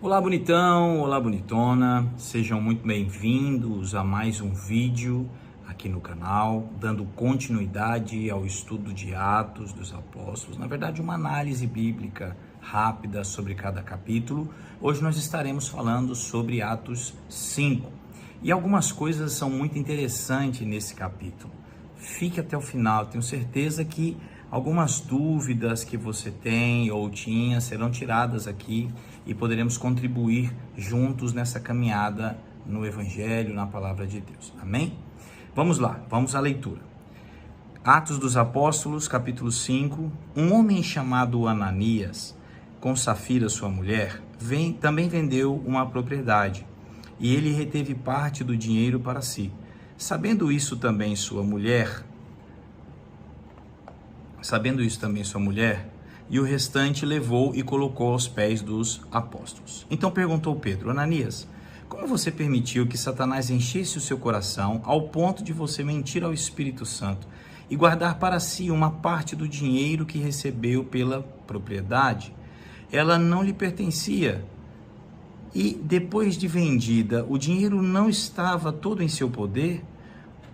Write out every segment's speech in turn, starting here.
Olá, bonitão, olá, bonitona, sejam muito bem-vindos a mais um vídeo aqui no canal, dando continuidade ao estudo de Atos dos Apóstolos, na verdade uma análise bíblica rápida sobre cada capítulo. Hoje nós estaremos falando sobre Atos 5 e algumas coisas são muito interessantes nesse capítulo. Fique até o final, tenho certeza que algumas dúvidas que você tem ou tinha serão tiradas aqui e poderemos contribuir juntos nessa caminhada no Evangelho, na Palavra de Deus. Amém? Vamos lá, vamos à leitura. Atos dos Apóstolos, capítulo 5. Um homem chamado Ananias, com Safira, sua mulher, também vendeu uma propriedade e ele reteve parte do dinheiro para si. Sabendo isso também sua mulher, e o restante levou e colocou aos pés dos apóstolos. Então perguntou Pedro: Ananias, como você permitiu que Satanás enchesse o seu coração ao ponto de você mentir ao Espírito Santo e guardar para si uma parte do dinheiro que recebeu pela propriedade? Ela não lhe pertencia. E depois de vendida, o dinheiro não estava todo em seu poder?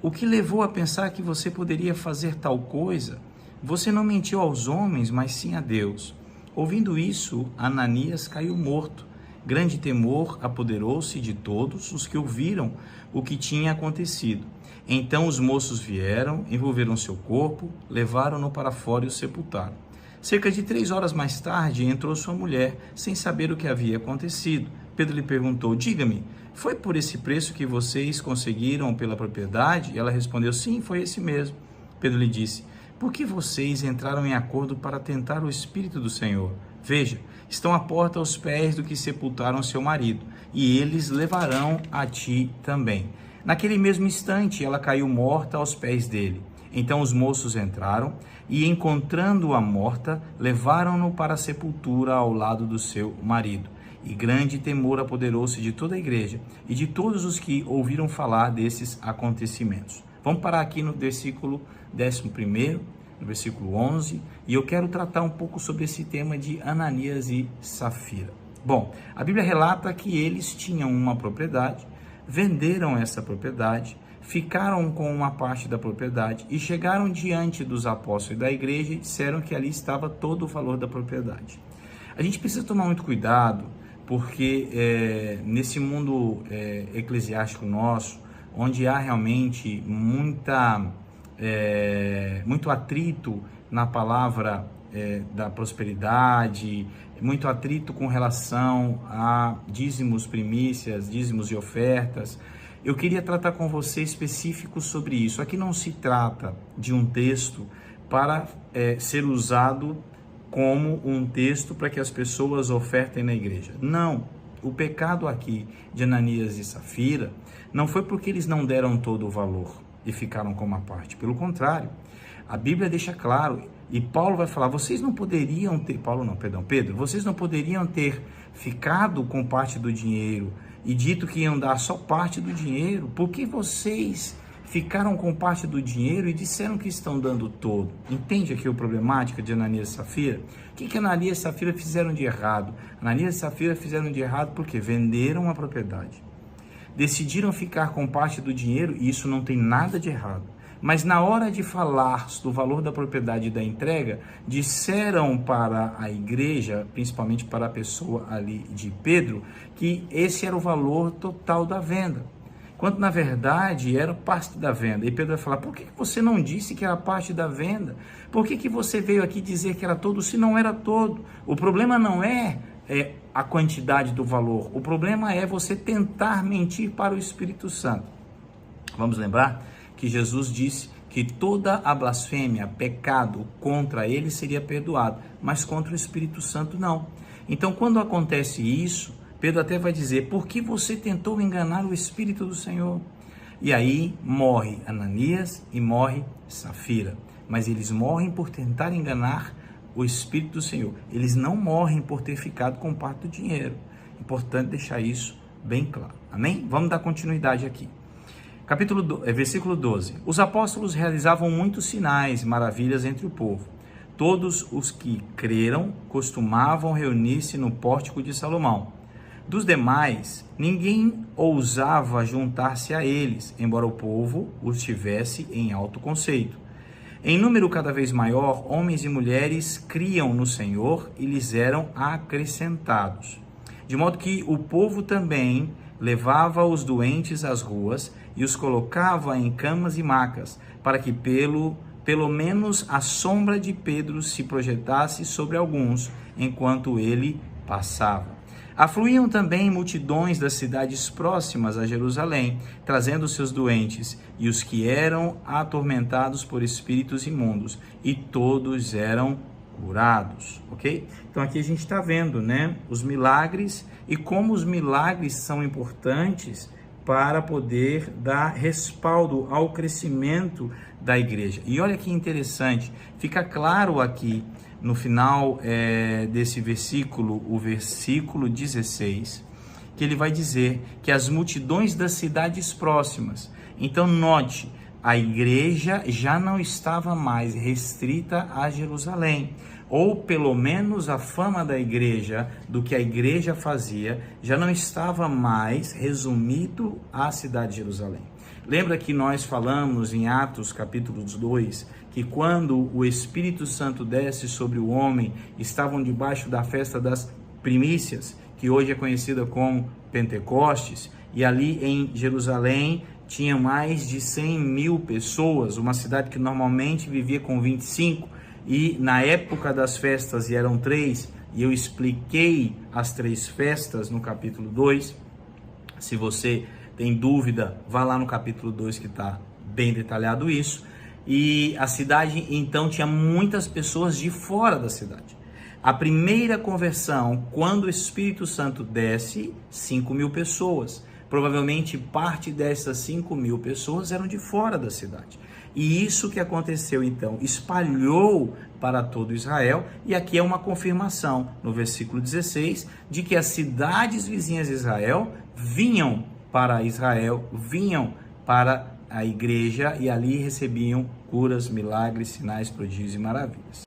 O que levou a pensar que você poderia fazer tal coisa? Você não mentiu aos homens, mas sim a Deus. Ouvindo isso, Ananias caiu morto. Grande temor apoderou-se de todos os que ouviram o que tinha acontecido. Então os moços vieram, envolveram seu corpo, levaram-no para fora e o sepultaram. Cerca de 3 horas mais tarde, entrou sua mulher, sem saber o que havia acontecido. Pedro lhe perguntou: diga-me, foi por esse preço que vocês conseguiram pela propriedade? Ela respondeu: sim, foi esse mesmo. Pedro lhe disse: por que vocês entraram em acordo para tentar o Espírito do Senhor? Veja, estão à porta aos pés do que sepultaram seu marido, e eles levarão a ti também. Naquele mesmo instante, ela caiu morta aos pés dele. Então os moços entraram e, encontrando-a morta, levaram-no para a sepultura ao lado do seu marido. E grande temor apoderou-se de toda a igreja e de todos os que ouviram falar desses acontecimentos. Vamos parar aqui no versículo 11, no versículo 11, e eu quero tratar um pouco sobre esse tema de Ananias e Safira. Bom, a Bíblia relata que eles tinham uma propriedade, venderam essa propriedade, ficaram com uma parte da propriedade e chegaram diante dos apóstolos e da igreja e disseram que ali estava todo o valor da propriedade. A gente precisa tomar muito cuidado, porque nesse mundo eclesiástico nosso, onde há realmente muito atrito na palavra da prosperidade, muito atrito com relação a dízimos, primícias, dízimos e ofertas, eu queria tratar com você específico sobre isso. Aqui não se trata de um texto para ser usado como um texto para que as pessoas ofertem na igreja. Não, o pecado aqui de Ananias e Safira não foi porque eles não deram todo o valor e ficaram com uma parte. Pelo contrário, a Bíblia deixa claro, e Paulo vai falar, vocês não poderiam ter, Pedro, vocês não poderiam ter ficado com parte do dinheiro e dito que iam dar só parte do dinheiro, porque vocês ficaram com parte do dinheiro e disseram que estão dando todo. Entende aqui a problemática de Ananias e Safira? O que Ananias e Safira fizeram de errado? Ananias e Safira fizeram de errado porque venderam a propriedade. Decidiram ficar com parte do dinheiro, e isso não tem nada de errado. Mas na hora de falar do valor da propriedade e da entrega, disseram para a igreja, principalmente para a pessoa ali de Pedro, que esse era o valor total da venda, quando na verdade era parte da venda. E Pedro vai falar: por que você não disse que era parte da venda? Por que você veio aqui dizer que era todo, se não era todo? O problema não é a quantidade do valor, o problema é você tentar mentir para o Espírito Santo. Vamos lembrar que Jesus disse que toda a blasfêmia, pecado contra ele seria perdoado, mas contra o Espírito Santo não. Então quando acontece isso, Pedro até vai dizer: por que você tentou enganar o Espírito do Senhor? E aí morre Ananias e morre Safira, mas eles morrem por tentar enganar o Espírito do Senhor. Eles não morrem por ter ficado com parte do dinheiro. Importante deixar isso bem claro. Amém? Vamos dar continuidade aqui. Versículo 12. Os apóstolos realizavam muitos sinais, maravilhas entre o povo. Todos os que creram costumavam reunir-se no pórtico de Salomão. Dos demais, ninguém ousava juntar-se a eles, embora o povo os tivesse em alto conceito. Em número cada vez maior, homens e mulheres criam no Senhor e lhes eram acrescentados. De modo que o povo também levava os doentes às ruas e os colocava em camas e macas, para que pelo menos a sombra de Pedro se projetasse sobre alguns, enquanto ele passava. Afluíam também multidões das cidades próximas a Jerusalém, trazendo seus doentes e os que eram atormentados por espíritos imundos, e todos eram curados, ok? Então aqui a gente está vendo, né, os milagres e como os milagres são importantes para poder dar respaldo ao crescimento da igreja. E olha que interessante, fica claro aqui no final desse versículo, o versículo 16, que ele vai dizer que as multidões das cidades próximas. Então note, a igreja já não estava mais restrita a Jerusalém, ou pelo menos a fama da igreja, do que a igreja fazia, já não estava mais resumido à cidade de Jerusalém. Lembra que nós falamos em Atos capítulo 2, que quando o Espírito Santo desce sobre o homem, estavam debaixo da festa das primícias, que hoje é conhecida como Pentecostes, e ali em Jerusalém tinha mais de 100.000 pessoas, uma cidade que normalmente vivia com 25, e na época das festas, e eram 3, e eu expliquei as 3 festas no capítulo 2, se você tem dúvida, vá lá no capítulo 2 que está bem detalhado isso, e a cidade então tinha muitas pessoas de fora da cidade. A primeira conversão, quando o Espírito Santo desce, 5.000 pessoas. Provavelmente parte dessas 5.000 pessoas eram de fora da cidade. E isso que aconteceu então, espalhou para todo Israel, e aqui é uma confirmação, no versículo 16, de que as cidades vizinhas de Israel vinham para Israel, vinham para a igreja e ali recebiam curas, milagres, sinais, prodígios e maravilhas.